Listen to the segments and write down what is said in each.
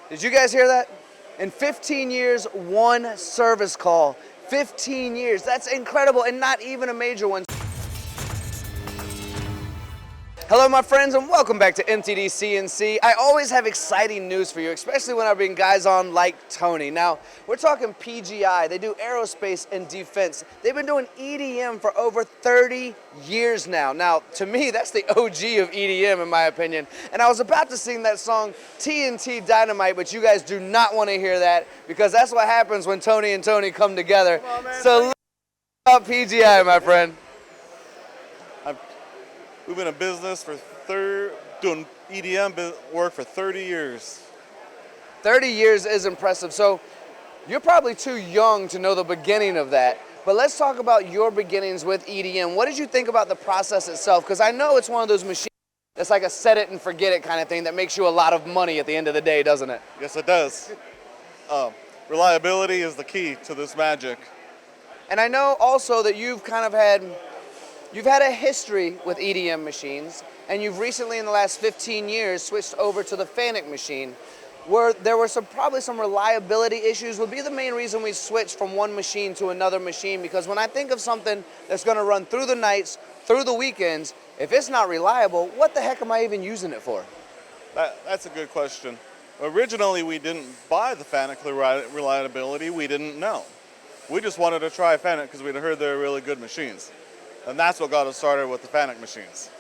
Did you guys hear that? In 15 years, one service call. 15 years, that's incredible, and not even a major one. Hello my friends, and welcome back to MTDCNC. I always have exciting news for you, especially when I bring guys on like Tony. Now, we're talking PGI. They do aerospace and defense. They've been doing EDM for over 30 years now. Now, to me, that's the OG of EDM in my opinion. And I was about to sing that song TNT Dynamite, but you guys do not want to hear that because that's what happens when Tony and Tony come together. Come on, man. So let's talk about PGI, my friend. We've been in business for doing EDM work for 30 years. 30 years is impressive. So you're probably too young to know the beginning of that. But let's talk about your beginnings with EDM. What did you think about the process itself? Because I know it's one of those machines that's like a set it and forget it kind of thing that makes you a lot of money at the end of the day, doesn't it? Yes, it does. Reliability is the key to this magic. And I know also that you've had a history with EDM machines, and you've recently, in the last 15 years, switched over to the FANUC machine, where there were probably some reliability issues. Would be the main reason we switched from one machine to another machine, because when I think of something that's going to run through the nights, through the weekends, if it's not reliable, what the heck am I even using it for? That's a good question. Originally, we didn't buy the FANUC reliability. We didn't know. We just wanted to try FANUC because we'd heard they were really good machines. And that's what got us started with the FANUC machines.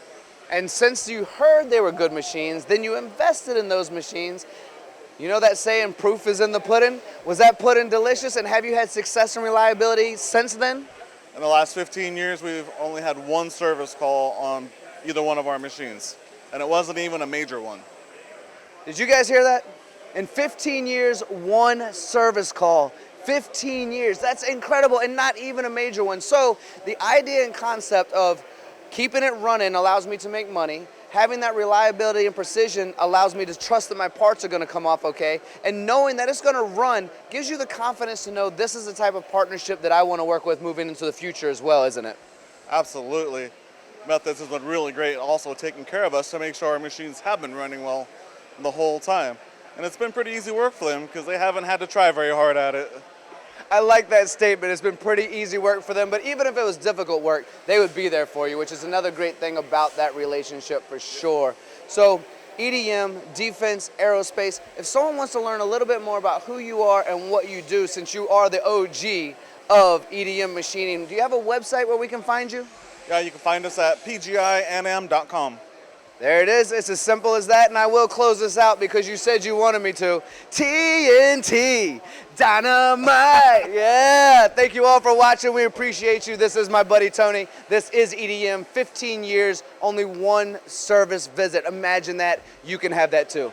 And since you heard they were good machines, then you invested in those machines. You know that saying, proof is in the pudding? Was that pudding delicious, and have you had success and reliability since then? In the last 15 years, we've only had one service call on either one of our machines. And it wasn't even a major one. Did you guys hear that? In 15 years, one service call. 15 years, that's incredible, and not even a major one. So the idea and concept of keeping it running allows me to make money. Having that reliability and precision allows me to trust that my parts are gonna come off okay. And knowing that it's gonna run gives you the confidence to know this is the type of partnership that I wanna work with moving into the future as well, isn't it? Absolutely. Methods has been really great, also taking care of us to make sure our machines have been running well the whole time. And it's been pretty easy work for them because they haven't had to try very hard at it. I like that statement. It's been pretty easy work for them, but even if it was difficult work, they would be there for you, which is another great thing about that relationship for sure. So EDM, defense, aerospace, if someone wants to learn a little bit more about who you are and what you do, since you are the OG of EDM machining, do you have a website where we can find you? Yeah, you can find us at pginm.com. There it is. It's as simple as that, and I will close this out because you said you wanted me to. TNT Dynamite. Yeah. Thank you all for watching. We appreciate you. This is my buddy Tony. This is EDM. 15 years, only one service visit. Imagine that. You can have that too.